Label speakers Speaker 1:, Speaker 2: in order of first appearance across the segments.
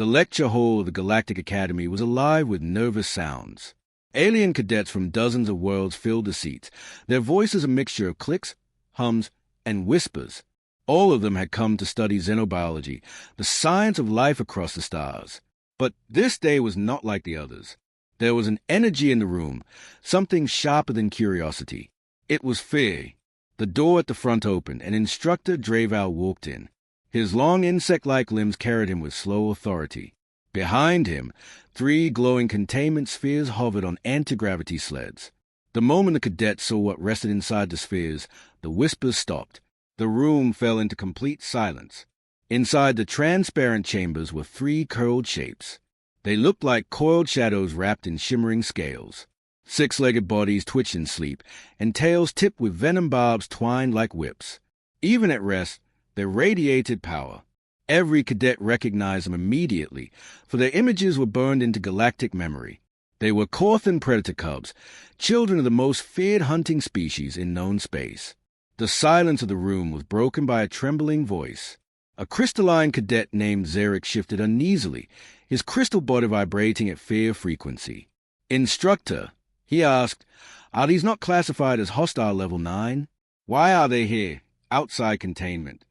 Speaker 1: The lecture hall of the Galactic Academy was alive with nervous sounds. Alien cadets from dozens of worlds filled the seats, their voices a mixture of clicks, hums, and whispers. All of them had come to study xenobiology, the science of life across the stars. But this day was not like the others. There was an energy in the room, something sharper than curiosity. It was fear. The door at the front opened, and Instructor Draval walked in. His long insect-like limbs carried him with slow authority. Behind him, 3 glowing containment spheres hovered on anti-gravity sleds. The moment the cadets saw what rested inside the spheres, the whispers stopped. The room fell into complete silence. Inside the transparent chambers were 3 curled shapes. They looked like coiled shadows wrapped in shimmering scales. 6-legged bodies twitched in sleep, and tails tipped with venom barbs twined like whips. Even at rest, they radiated power. Every cadet recognized them immediately, for their images were burned into galactic memory. They were Corthan predator cubs, children of the most feared hunting species in known space. The silence of the room was broken by a trembling voice. A crystalline cadet named Zarek shifted uneasily, his crystal body vibrating at fear frequency. "Instructor," he asked, "are these not classified as hostile level 9? Why are they here, outside containment?"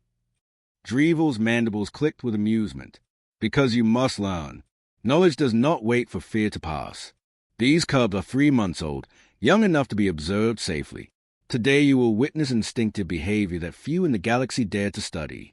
Speaker 1: Drevel's mandibles clicked with amusement. "Because you must learn. Knowledge does not wait for fear to pass. These cubs are 3 months old, young enough to be observed safely. Today you will witness instinctive behavior that few in the galaxy dare to study."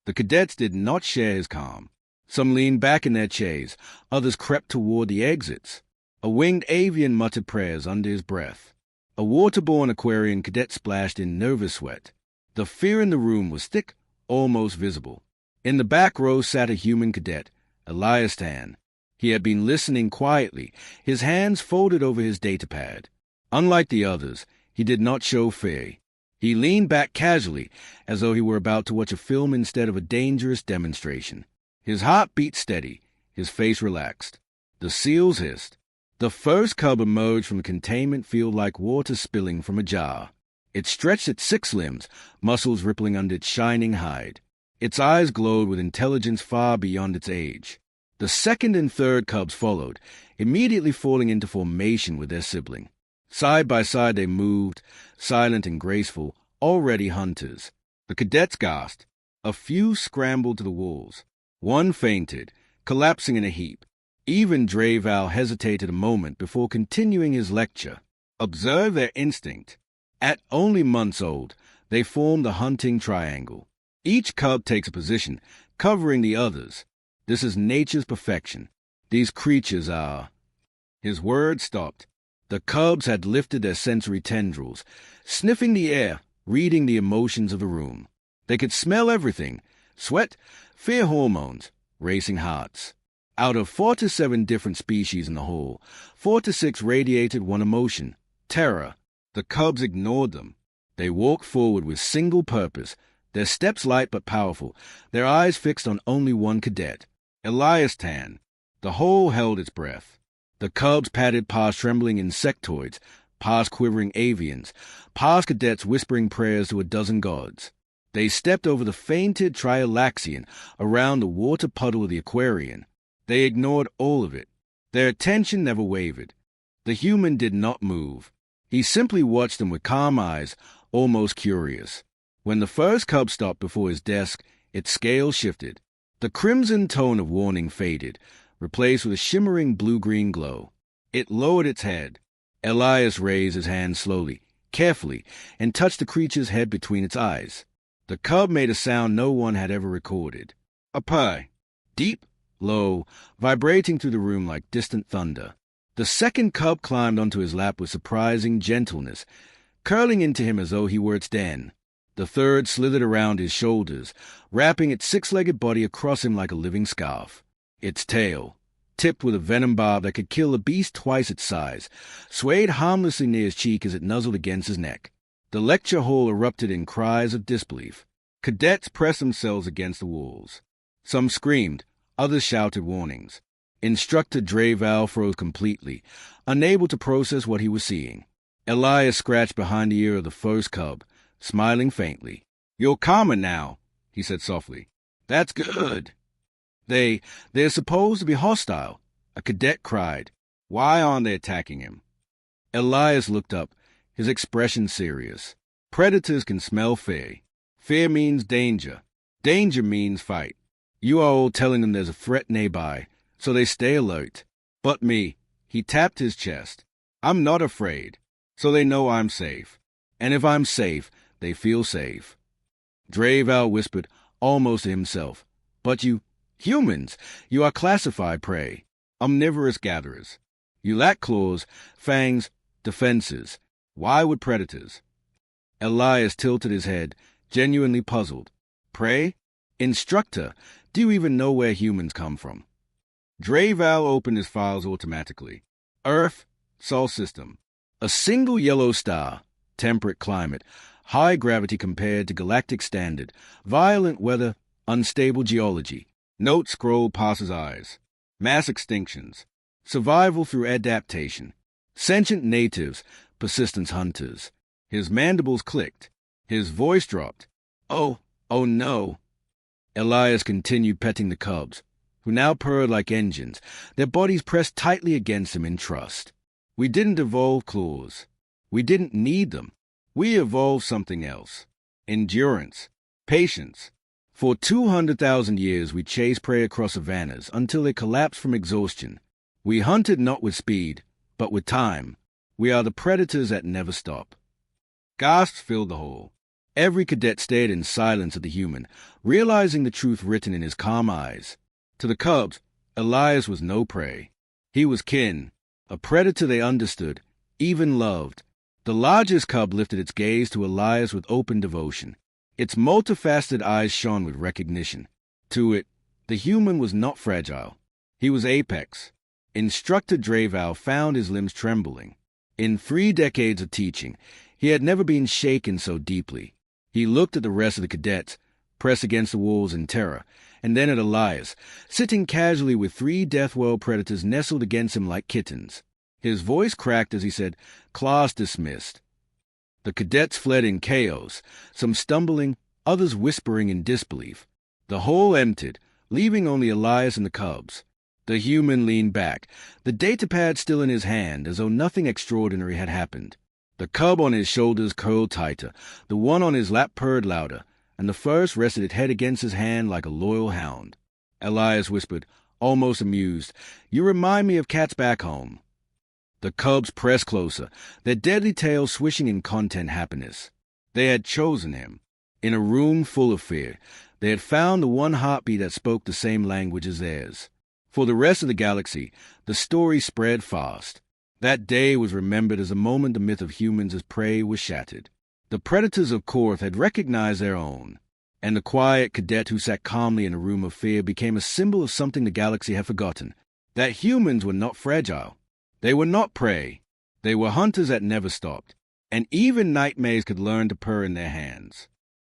Speaker 1: The cadets did not share his calm. Some leaned back in their chairs, others crept toward the exits. A winged avian muttered prayers under his breath. A waterborne Aquarian cadet splashed in nervous sweat. The fear in the room was thick, almost visible. In the back row sat a human cadet, Elias Tan. He had been listening quietly, his hands folded over his datapad. Unlike the others, he did not show fear. He leaned back casually, as though he were about to watch a film instead of a dangerous demonstration. His heart beat steady, his face relaxed. The seals hissed. The first cub emerged from the containment field like water spilling from a jar. It stretched its 6 limbs, muscles rippling under its shining hide. Its eyes glowed with intelligence far beyond its age. The second and third cubs followed, immediately falling into formation with their sibling. Side by side they moved, silent and graceful, already hunters. The cadets gasped. A few scrambled to the walls. One fainted, collapsing in a heap. Even Draval hesitated a moment before continuing his lecture. Observe their instinct. At only months old, they form the hunting triangle. Each cub takes a position, covering the others. This is nature's perfection. These creatures are... His words stopped. The cubs had lifted their sensory tendrils, sniffing the air, reading the emotions of the room. They could smell everything: sweat, fear hormones, racing hearts. Out of 4 to 7 different species in the hall, 4 to 6 radiated one emotion: terror. The cubs ignored them. They walked forward with single purpose, their steps light but powerful, their eyes fixed on only one cadet, Elias Tan. The whole held its breath. The cubs padded past trembling insectoids, past quivering avians, past cadets whispering prayers to a dozen gods. They stepped over the fainted Trialaxian, around the water puddle of the Aquarian. They ignored all of it. Their attention never wavered. The human did not move. He simply watched them with calm eyes, almost curious. When the first cub stopped before his desk, its scale shifted. The crimson tone of warning faded, replaced with a shimmering blue-green glow. It lowered its head. Elias raised his hand slowly, carefully, and touched the creature's head between its eyes. The cub made a sound no one had ever recorded. A purr. Deep, low, vibrating through the room like distant thunder. The second cub climbed onto his lap with surprising gentleness, curling into him as though he were its den. The third slithered around his shoulders, wrapping its 6-legged body across him like a living scarf. Its tail, tipped with a venom barb that could kill a beast twice its size, swayed harmlessly near his cheek as it nuzzled against his neck. The lecture hall erupted in cries of disbelief. Cadets pressed themselves against the walls. Some screamed, others shouted warnings. Instructor Draval froze completely, unable to process what he was seeing. Elias scratched behind the ear of the first cub, smiling faintly. "You're calmer now," he said softly. "That's good." They're supposed to be hostile. A cadet cried. Why aren't they attacking him? Elias looked up, his expression serious. Predators can smell fear. Fear means danger. Danger means fight. You are all telling them there's a threat nearby, so they stay alert. But me, he tapped his chest. I'm not afraid, so they know I'm safe. And if I'm safe, they feel safe. Draval whispered, almost to himself. But you, humans, you are classified prey, omnivorous gatherers. You lack claws, fangs, defenses. Why would predators? Elias tilted his head, genuinely puzzled. Prey? Instructor, do you even know where humans come from? Draval opened his files automatically. Earth, Sol system. A single yellow star, temperate climate, high gravity compared to galactic standard, violent weather, unstable geology. Note scroll passes eyes. Mass extinctions. Survival through adaptation. Sentient natives, persistence hunters. His mandibles clicked. His voice dropped. Oh no. Elias continued petting the cubs, who now purred like engines, their bodies pressed tightly against him in trust. We didn't evolve claws. We didn't need them. We evolved something else. Endurance. Patience. For 200,000 years we chased prey across savannas until they collapsed from exhaustion. We hunted not with speed, but with time. We are the predators that never stop. Gasps filled the hall. Every cadet stared in silence at the human, realizing the truth written in his calm eyes. To the cubs, Elias was no prey. He was kin, a predator they understood, even loved. The largest cub lifted its gaze to Elias with open devotion. Its multifaceted eyes shone with recognition. To it, the human was not fragile. He was apex. Instructor Draval found his limbs trembling. In 3 decades of teaching, he had never been shaken so deeply. He looked at the rest of the cadets, pressed against the walls in terror, and then at Elias, sitting casually with 3 death world predators nestled against him like kittens. His voice cracked as he said, "Class dismissed." The cadets fled in chaos, some stumbling, others whispering in disbelief. The hall emptied, leaving only Elias and the cubs. The human leaned back, the datapad still in his hand, as though nothing extraordinary had happened. The cub on his shoulders curled tighter, the one on his lap purred louder, and the first rested its head against his hand like a loyal hound. Elias whispered, almost amused, "You remind me of cats back home." The cubs pressed closer, their deadly tails swishing in content happiness. They had chosen him. In a room full of fear, they had found the one heartbeat that spoke the same language as theirs. For the rest of the galaxy, the story spread fast. That day was remembered as a moment the myth of humans as prey was shattered. The predators of Korth had recognized their own, and the quiet cadet who sat calmly in a room of fear became a symbol of something the galaxy had forgotten, that humans were not fragile. They were not prey. They were hunters that never stopped, and even nightmares could learn to purr in their hands.